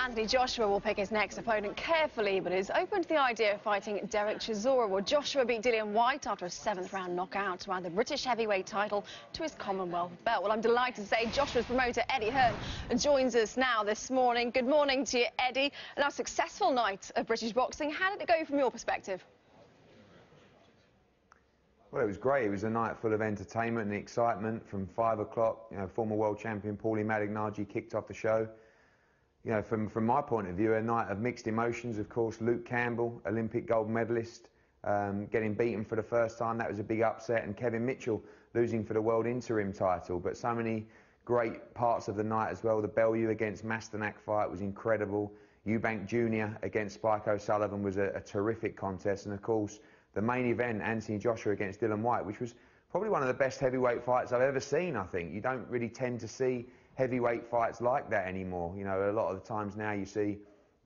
Anthony Joshua will pick his next opponent carefully, but is open to the idea of fighting Derek Chisora. Well, Joshua beat Dillian Whyte after a 7th-round knockout to add the British heavyweight title to his Commonwealth belt. Well, I'm delighted to say Joshua's promoter, Eddie Hearn, joins us now this morning. Good morning to you, Eddie. A successful night of British boxing. How did it go from your perspective? Well, it was great. It was a night full of entertainment and excitement from 5 o'clock. You know, former world champion Paulie Malignaggi kicked off the show. You know, from my point of view, a night of mixed emotions. Of course, Luke Campbell, Olympic gold medalist, getting beaten for the first time. That was a big upset. And Kevin Mitchell losing for the world interim title. But so many great parts of the night as well. The Bellew against Masternak fight was incredible. Eubank Jr. against Spike O'Sullivan was a terrific contest. And of course, the main event, Anthony Joshua against Dillian Whyte, which was probably one of the best heavyweight fights I've ever seen, I think. You don't really tend to see heavyweight fights like that anymore. You know, a lot of the times now you see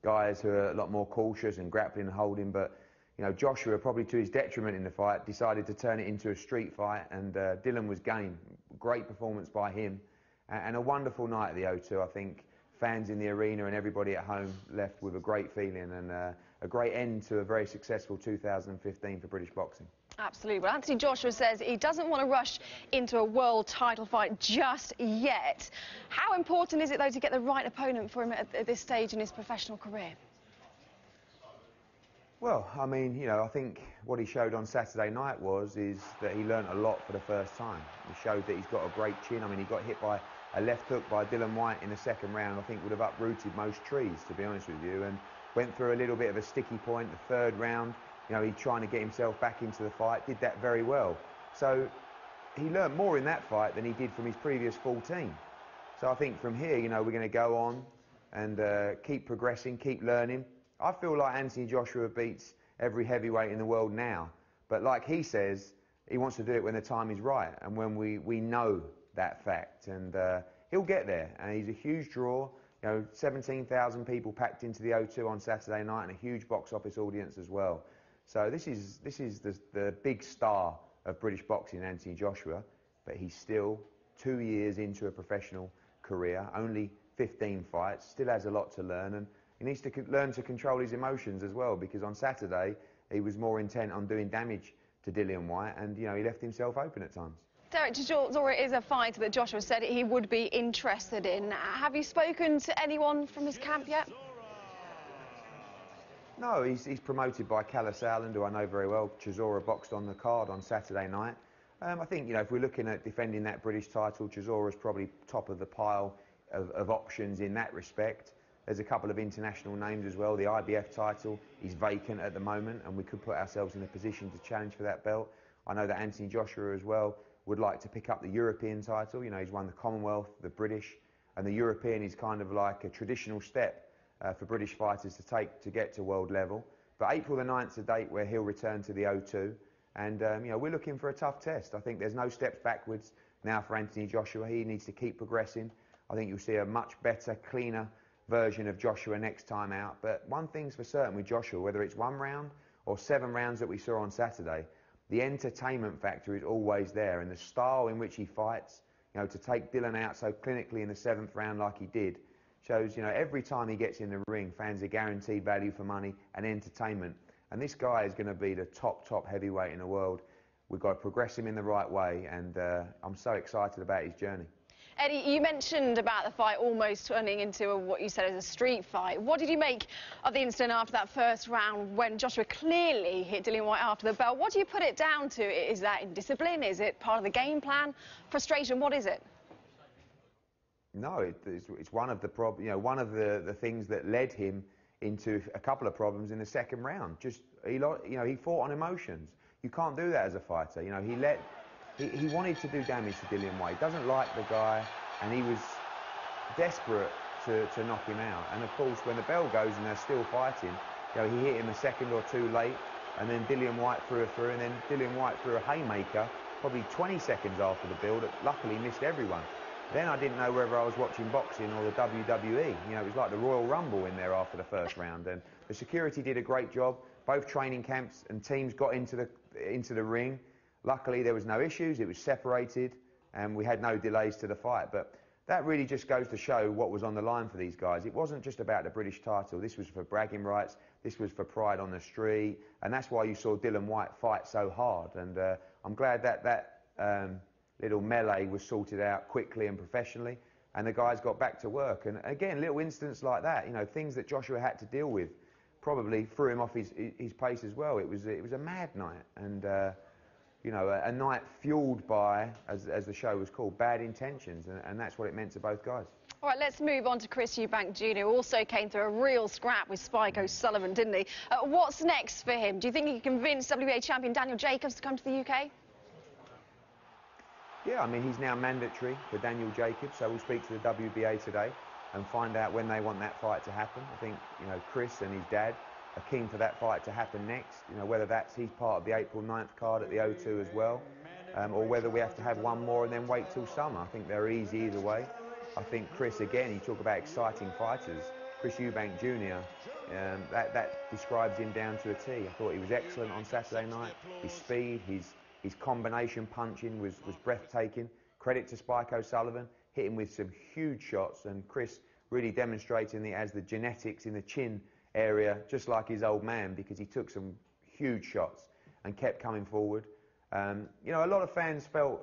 guys who are a lot more cautious and grappling and holding, but, you know, Joshua, probably to his detriment in the fight, decided to turn it into a street fight, and Dillian was game. Great performance by him, and a wonderful night at the O2. I think fans in the arena and everybody at home left with a great feeling, and a great end to a very successful 2015 for British boxing. Absolutely. Well, Anthony Joshua says he doesn't want to rush into a world title fight just yet. How important is it, though, to get the right opponent for him at this stage in his professional career? Well, I mean, you know, I think what he showed on Saturday night is that he learnt a lot for the first time. He showed that he's got a great chin. I mean, he got hit by a left hook by Dillian Whyte in the second round. I think would have uprooted most trees, to be honest with you, and went through a little bit of a sticky point the third round. You know, he's trying to get himself back into the fight, did that very well. So he learned more in that fight than he did from his previous 14. So I think from here, you know, we're going to go on and keep progressing, keep learning. I feel like Anthony Joshua beats every heavyweight in the world now. But like he says, he wants to do it when the time is right and when we know that fact. And he'll get there. And he's a huge draw. You know, 17,000 people packed into the O2 on Saturday night and a huge box office audience as well. So this is the big star of British boxing, Anthony Joshua, but he's still 2 years into a professional career, only 15 fights, still has a lot to learn, and he needs to learn to control his emotions as well, because on Saturday he was more intent on doing damage to Dillian Whyte, and you know, he left himself open at times. Derek Chisora is a fight that Joshua said he would be interested in. Have you spoken to anyone from his camp yet? No, he's promoted by Callis Allen, who I know very well. Chisora boxed on the card on Saturday night. I think, you know, if we're looking at defending that British title, Chisora's probably top of the pile of options in that respect. There's a couple of international names as well. The IBF title is vacant at the moment, and we could put ourselves in a position to challenge for that belt. I know that Anthony Joshua as well would like to pick up the European title. You know, he's won the Commonwealth, the British, and the European is kind of like a traditional step for British fighters to take to get to world level. But April the 9th is a date where he'll return to the O2, and you know, we're looking for a tough test. I think there's no steps backwards now for Anthony Joshua. He needs to keep progressing. I think you'll see a much better, cleaner version of Joshua next time out. But one thing's for certain with Joshua, whether it's 1 round or 7 rounds that we saw on Saturday, the entertainment factor is always there, and the style in which he fights, you know, to take Dillian out so clinically in the 7th round like he did, shows, you know, every time he gets in the ring, fans are guaranteed value for money and entertainment. And this guy is going to be the top heavyweight in the world. We've got to progress him in the right way, and I'm so excited about his journey. Eddie, you mentioned about the fight almost turning into what you said is a street fight. What did you make of the incident after that first round when Joshua clearly hit Dillian Whyte after the bell? What do you put it down to? Is that indiscipline? Is it part of the game plan? Frustration? What is it? No, it's one of the one of the things that led him into a couple of problems in the second round. Just he fought on emotions. You can't do that as a fighter. You know, he wanted to do damage to Dillian Whyte. He doesn't like the guy, and he was desperate to knock him out. And of course, when the bell goes and they're still fighting, you know, he hit him a second or two late, and then Dillian Whyte threw it through, and then Dillian Whyte threw a haymaker probably 20 seconds after the bell that luckily missed everyone. Then I didn't know whether I was watching boxing or the WWE. You know, it was like the Royal Rumble in there after the first round. And the security did a great job. Both training camps and teams got into the ring. Luckily, there was no issues. It was separated, and we had no delays to the fight. But that really just goes to show what was on the line for these guys. It wasn't just about the British title. This was for bragging rights. This was for pride on the street. And that's why you saw Dillian Whyte fight so hard. And I'm glad that little melee was sorted out quickly and professionally. And the guys got back to work. And again, little incidents like that, you know, things that Joshua had to deal with, probably threw him off his pace as well. It was a mad night. And you know, a night fueled by, as the show was called, bad intentions, and that's what it meant to both guys. All right, let's move on to Chris Eubank Jr., who also came through a real scrap with Spike O'Sullivan, didn't he? What's next for him? Do you think he can convince WBA champion Daniel Jacobs to come to the UK? Yeah, I mean, he's now mandatory for Daniel Jacobs, so we'll speak to the WBA today and find out when they want that fight to happen. I think, you know, Chris and his dad are keen for that fight to happen next, you know, whether that's he's part of the April 9th card at the O2 as well, or whether we have to have one more and then wait till summer. I think they're easy either way. I think Chris, again, you talk about exciting fighters. Chris Eubank Jr., that describes him down to a T. I thought he was excellent on Saturday night. His speed, his combination punching was breathtaking. Credit to Spike O'Sullivan, hit him with some huge shots, and Chris really demonstrating he has the genetics in the chin area, just like his old man, because he took some huge shots and kept coming forward. You know, a lot of fans felt,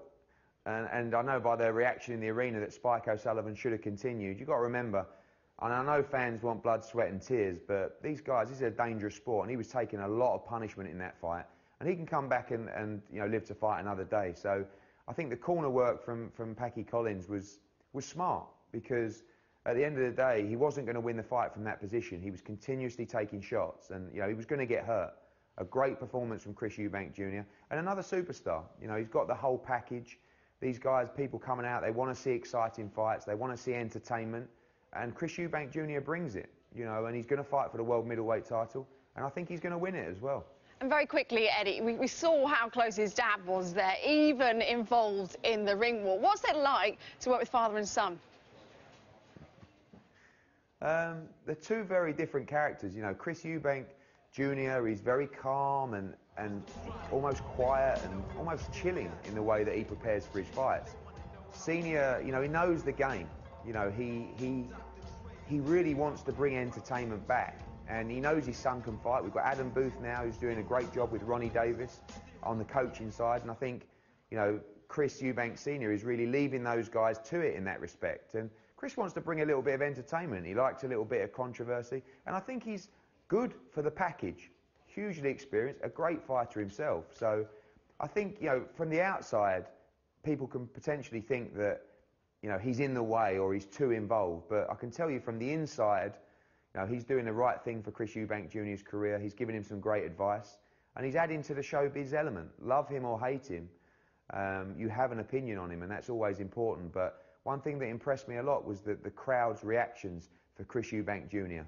and I know by their reaction in the arena, that Spike O'Sullivan should have continued. You've got to remember, and I know fans want blood, sweat and tears, but these guys, this is a dangerous sport, and he was taking a lot of punishment in that fight, and he can come back and you know, live to fight another day. So I think the corner work from Packy Collins was smart, because at the end of the day, he wasn't going to win the fight from that position. He was continuously taking shots, and you know, he was going to get hurt. A great performance from Chris Eubank Jr. and another superstar. You know, he's got the whole package. These guys, people coming out, they want to see exciting fights, they want to see entertainment, and Chris Eubank Jr. brings it. You know, and he's going to fight for the world middleweight title, and I think he's going to win it as well. And very quickly, Eddie, we saw how close his dad was there, even involved in the ring war. What's it like to work with father and son? They're two very different characters. You know, Chris Eubank Jr., he's very calm and almost quiet and almost chilling in the way that he prepares for his fights. Senior, you know, he knows the game. You know, he really wants to bring entertainment back, and he knows his son can fight. We've got Adam Booth now, who's doing a great job with Ronnie Davis on the coaching side, and I think, you know, Chris Eubank Sr. is really leaving those guys to it in that respect. And Chris wants to bring a little bit of entertainment. He likes a little bit of controversy, and I think he's good for the package. Hugely experienced, a great fighter himself. So I think, you know, from the outside, people can potentially think that, you know, he's in the way or he's too involved. But I can tell you from the inside, you know, he's doing the right thing for Chris Eubank Jr.'s career. He's giving him some great advice, and he's adding to the showbiz element. Love him or hate him, you have an opinion on him, and that's always important. But one thing that impressed me a lot was that the crowd's reactions for Chris Eubank Jr.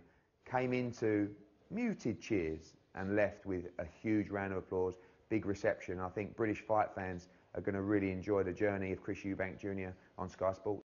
came into muted cheers and left with a huge round of applause, big reception. I think British fight fans are going to really enjoy the journey of Chris Eubank Jr. on Sky Sports.